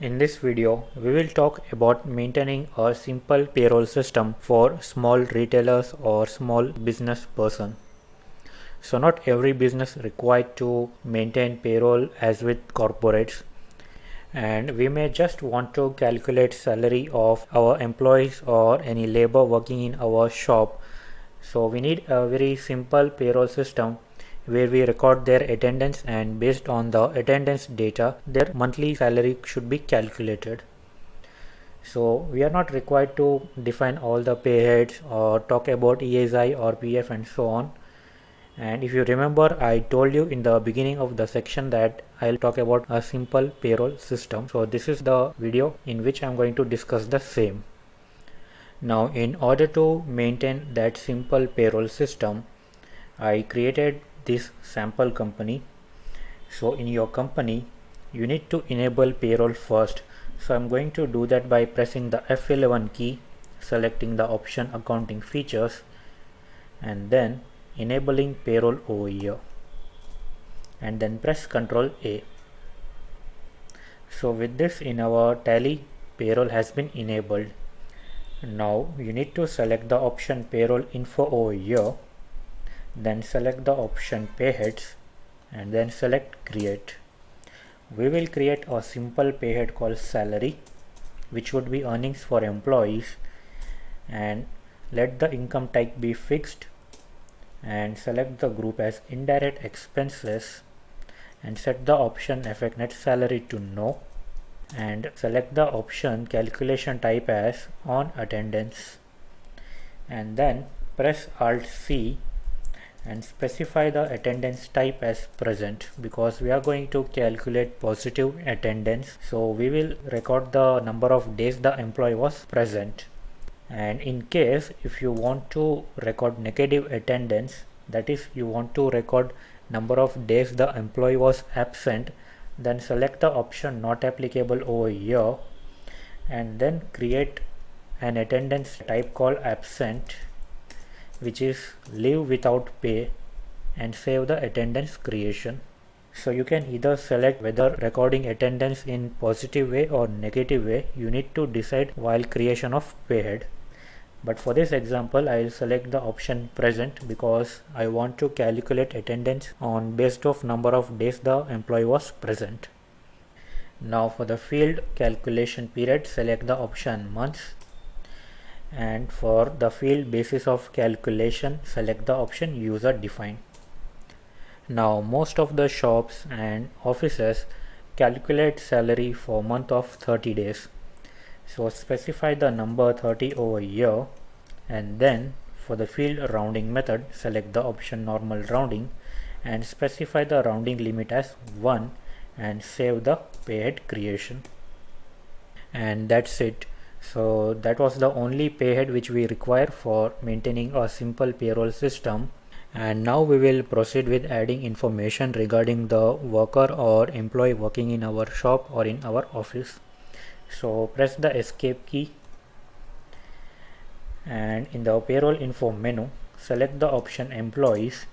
In this video, we will talk about maintaining a simple payroll system for small retailers or small business person. So not every business required to maintain payroll as with corporates, and we may just want to calculate salary of our employees or any labor working in our shop. So we need a very simple payroll system where we record their attendance, and based on the attendance data their monthly salary should be calculated. So we are not required to define all the pay heads or talk about ESI or PF and so on. And if you remember, I told you in the beginning of the section that I'll talk about a simple payroll system. So this is the video in which I'm going to discuss the same. Now in order to maintain that simple payroll system, I created this sample company. So in your company you need to enable payroll first. So I'm going to do that by pressing the F11 key, selecting the option accounting features, and then enabling payroll over here, and then press Ctrl A. So with this, in our Tally, payroll has been enabled. Now you need to select the option payroll info over here, then select the option pay heads, and then select create. We will create a simple pay head called salary, which would be earnings for employees, and let the income type be fixed, and select the group as indirect expenses, and set the option effect net salary to no, and select the option calculation type as on attendance, and then press Alt C and specify the attendance type as present, because we are going to calculate positive attendance, so we will record the number of days the employee was present. And in case if you want to record negative attendance, that is you want to record number of days the employee was absent, then select the option not applicable over here, and then create an attendance type called absent, which is leave without pay, and save the attendance creation. So you can either select whether recording attendance in positive way or negative way. You need to decide while creation of pay head. But for this example, I will select the option present because I want to calculate attendance on based of number of days the employee was present. Now for the field calculation period, select the option months, and for the field basis of calculation, select the option user defined. Now most of the shops and offices calculate salary for month of 30 days. So specify the number 30 over here, and then for the field rounding method, select the option normal rounding and specify the rounding limit as 1, and save the pay head creation. And that's it. So that was the only pay head which we require for maintaining a simple payroll system. And now we will proceed with adding information regarding the worker or employee working in our shop or in our office. So press the escape key, and in the payroll info menu, select the option employees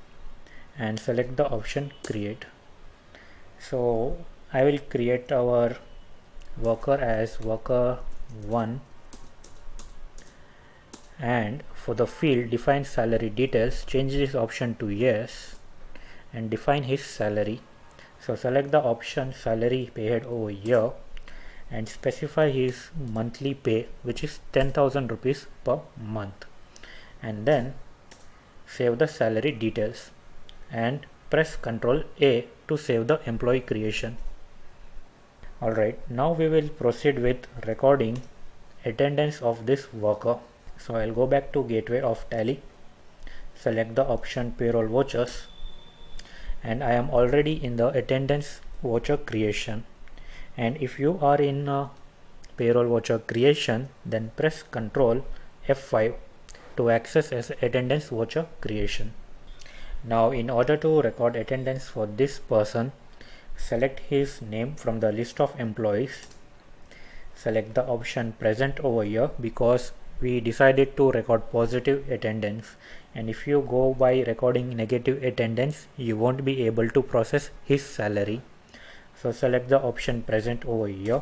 and select the option create. So I will create our worker as worker 1, and for the field define salary details, change this option to yes and define his salary. So select the option salary pay head over here and specify his monthly pay, which is 10,000 rupees per month, and then save the salary details and press Ctrl A to save the employee creation. Alright, now we will proceed with recording attendance of this worker. So I'll go back to gateway of Tally, select the option payroll vouchers, and I am already in the attendance voucher creation. And if you are in payroll voucher creation, then press Ctrl F5 to access as attendance voucher creation. Now in order to record attendance for this person, select his name from the list of employees, select the option present over here because we decided to record positive attendance, and if you go by recording negative attendance, you won't be able to process his salary. So select the option present over here,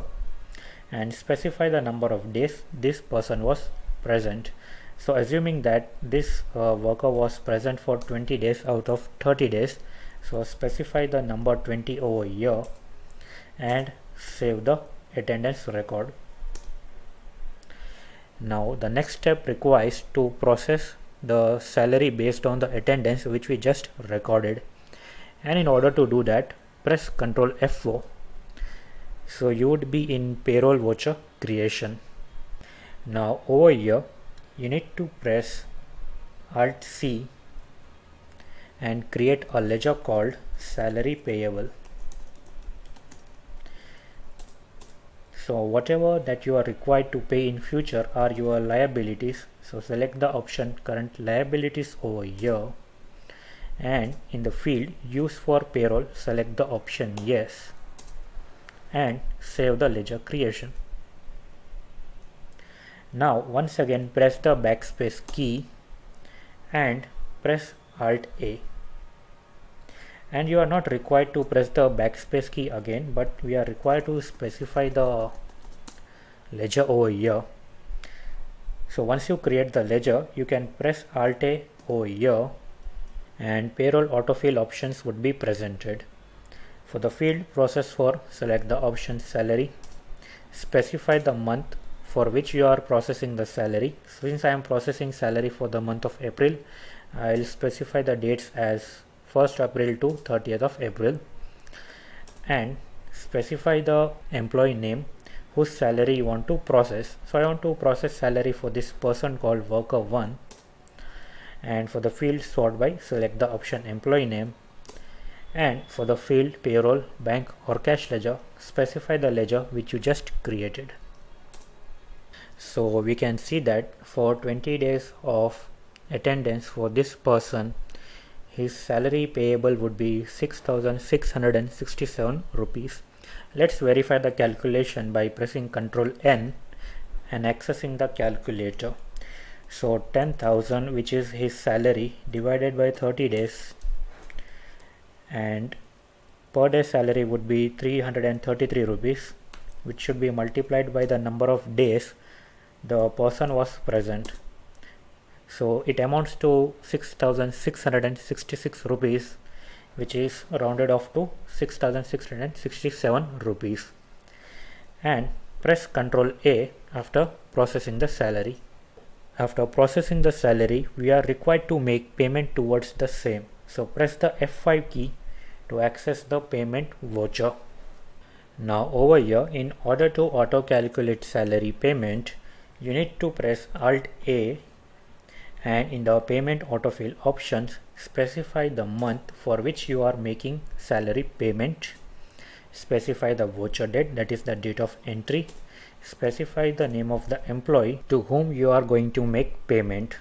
and specify the number of days this person was present. So assuming that this worker was present for 20 days out of 30 days, so specify the number 20 over here and save the attendance record. Now the next step requires to process the salary based on the attendance which we just recorded, and in order to do that, press Ctrl F4. So you would be in payroll voucher creation. Now over here you need to press Alt C and create a ledger called salary payable. So whatever that you are required to pay in future are your liabilities. So select the option current liabilities over here, and in the field use for payroll select the option yes and save the ledger creation. Now once again press the backspace key and press Alt A. And you are not required to press the backspace key again, but we are required to specify the ledger over here. So once you create the ledger, you can press Alt A over here and payroll autofill options would be presented. For the field process for, select the option salary, specify the month for which you are processing the salary. Since I am processing salary for the month of April, I will specify the dates as 1st April to 30th of April, and specify the employee name whose salary you want to process. So I want to process salary for this person called worker 1, and for the field sort by, select the option employee name, and for the field payroll, bank or cash ledger, specify the ledger which you just created. So we can see that for 20 days of attendance for this person, his salary payable would be 6,667 rupees. Let's verify the calculation by pressing Ctrl N and accessing the calculator. So 10,000, which is his salary, divided by 30 days, and per day salary would be 333 rupees, which should be multiplied by the number of days the person was present. So it amounts to 6,666 rupees, which is rounded off to 6,667 rupees. And press Ctrl A after processing the salary. After processing the salary, we are required to make payment towards the same. So press the F5 key to access the payment voucher. Now over here, in order to auto calculate salary payment, you need to press Alt A, and in the payment autofill options, specify the month for which you are making salary payment, specify the voucher date, that is the date of entry, specify the name of the employee to whom you are going to make payment,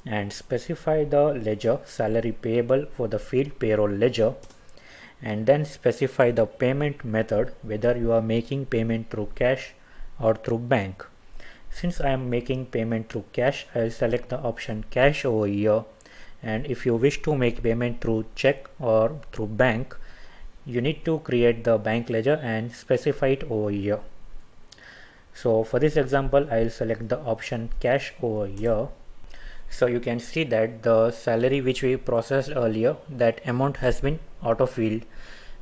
and specify the ledger salary payable for the field payroll ledger, and then specify the payment method, whether you are making payment through cash or through bank. Since I am making payment through cash, I will select the option cash over here, and if you wish to make payment through check or through bank, you need to create the bank ledger and specify it over here. So for this example, I will select the option cash over here. So you can see that the salary which we processed earlier, that amount has been auto-filled.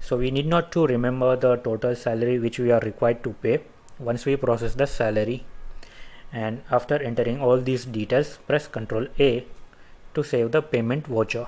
So we need not to remember the total salary which we are required to pay once we process the salary. And after entering all these details, press Ctrl A to save the payment voucher.